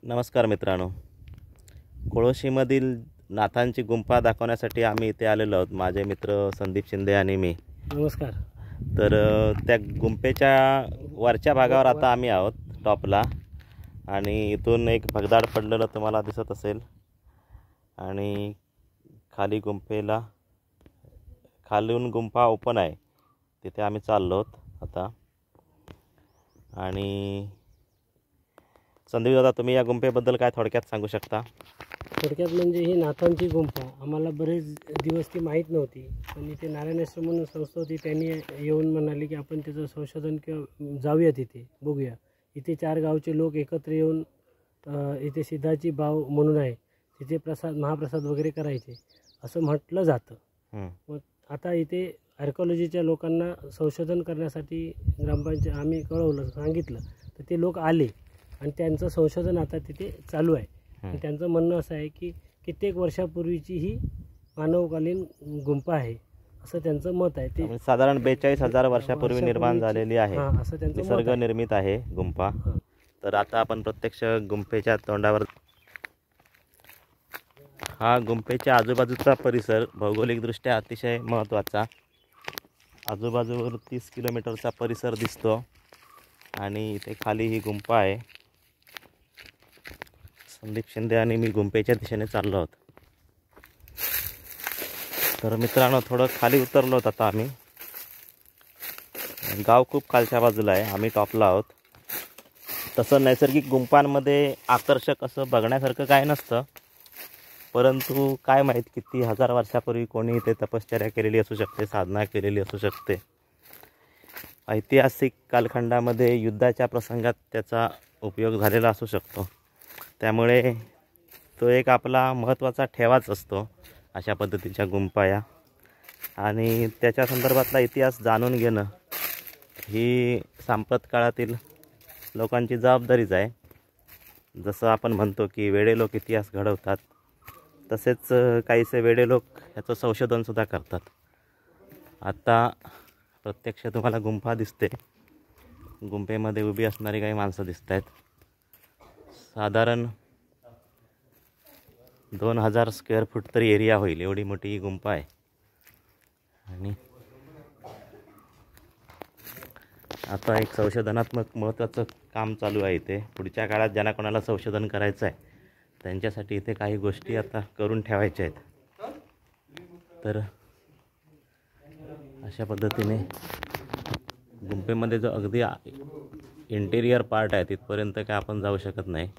नमस्कार मित्रांनो, कोळोशीमधील नाथांची गुंफा दाखवण्यासाठी आम्ही इथे आलेलो आहोत, माझे मित्र संदीप शिंदे आणि मी। नमस्कार। तर त्या गुंफेच्या वरच्या भागावर आता आम्ही आहोत, टॉपला, आणि इथून एक भगदाड पडलेलं तुम्हाला दिसत असेल आणि खाली गुंफेला खालून गुंफा ओपन आहे, तिथे आम्ही चाललो आहोत आता। आणि संदीप दादा, तुम्ही या गुंफेबद्दल काय थोडक्यात सांगू शकता? थोडक्यात म्हणजे ही नाथांची गुंफा आम्हाला बरेच दिवस ती माहीत नव्हती, पण इथे नारायण आश्रम म्हणून संस्था होती, त्यांनी येऊन म्हणाले की आपण त्याचं संशोधन किंवा जाऊया, तिथे बघूया। इथे 4 गावचे लोक एकत्र येऊन इथे सिद्धाची बाव म्हणून आहे, तिथे महाप्रसाद वगैरे करायचे असं म्हटलं जातं। मग आता इथे आर्किओलॉजीच्या लोकांना संशोधन करण्यासाठी ग्रामपंचायत आम्ही कळवलं, सांगितलं, तर ते लोक आले आणि त्यांचं संशोधन आता तिथे चालू आहे। आणि त्यांचं म्हणणं असं आहे की कित्येक वर्षापूर्वीची ही मानवकालीन गुंफा आहे, असं त्यांचं मत आहे। ते साधारण 42,000 वर्षापूर्वी निर्माण झालेली आहे, असं त्यांचं निसर्ग निर्मित आहे गुंफा। तर आता आपण प्रत्यक्ष गुंफेच्या तोंडावर, हा गुंफेच्या आजूबाजूचा परिसर भौगोलिकदृष्ट्या अतिशय महत्त्वाचा, आजूबाजूवर 30 किलोमीटरचा परिसर दिसतो आणि इथे खाली ही गुंफा आहे। संदीप शिंदे आणि मी गुंफेच्या दिशेने चाललो आहोत। तर मित्रांनो, थोडं खाली उतरलो आहोत आता आम्ही। गाव खूप खालच्या बाजूला आहे, आम्ही टॉपला आहोत। तसं नैसर्गिक गुंफांमध्ये आकर्षक असं बघण्यासारखं काय नसतं, परंतु काय माहीत किती हजार वर्षापूर्वी कोणी इथे तपश्चर्या केलेली असू शकते, साधना केलेली असू शकते। ऐतिहासिक कालखंडामध्ये युद्धाच्या प्रसंगात त्याचा उपयोग झालेला असू शकतो, त्यामुळे तो एक आपला महत्त्वाचा ठेवाच असतो अशा पद्धतीच्या गुंफा या। आणि त्याच्या संदर्भातला इतिहास जाणून घेणं ही सांप्रत काळातील लोकांची जबाबदारीच आहे। जसं आपण म्हणतो की वेडे लोक इतिहास घडवतात, तसेच काहीसे वेडे लोक याचं संशोधनसुद्धा करतात। आता प्रत्यक्ष तुम्हाला गुंफा दिसते, गुंफेमध्ये उभी असणारी काही माणसं दिसत आहेत। साधारण 2000 स्क्वेअर फूट तरी एरिया होईल, एवढी मोठी ही गुंफा आहे। आणि आता एक संशोधनात्मक महत्त्वाचं काम चालू आहे इथे। पुढच्या काळात ज्यांना कोणाला संशोधन करायचं आहे त्यांच्यासाठी इथे काही गोष्टी आता करून ठेवायच्या आहेत। तर अशा पद्धतीने गुंफेमध्ये जो अगदी इंटेरियर पार्ट आहे तिथपर्यंत काय आपण जाऊ शकत नाही,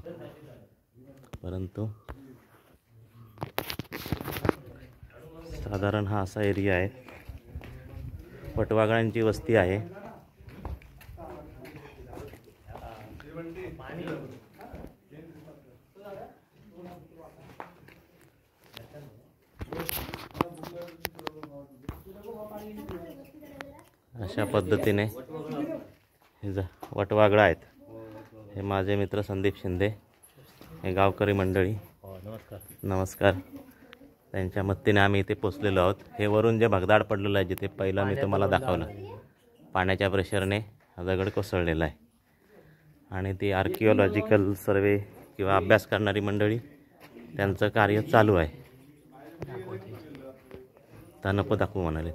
परंतु साधारण हा असा एरिया आहे। पटवागळांची वस्ती आहे। अशा पद्धतीने हे वटवागळा आहेत। हे माझे मित्र संदीप शिंदे, हे गावकरी मंडळी। नमस्कार। त्यांच्या मदतीने आम्ही इथे पोचलेलो आहोत। हे वरून जे भगदाड पडलेलं आहे, जिथे पहिला मी तुम्हाला दाखवलं, पाण्याच्या प्रेशरने दगड कोसळलेला आहे। आणि ती आर्किओलॉजिकल सर्वे किंवा अभ्यास करणारी मंडळी, त्यांचं कार्य चालू आहे। तर नको दाखवू म्हणाले।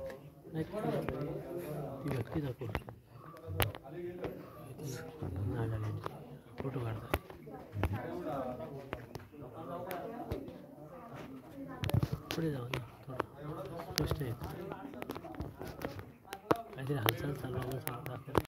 पुढे जाऊ ना, थोडं स्पष्ट आहे, काहीतरी हालचाल चालू आहे.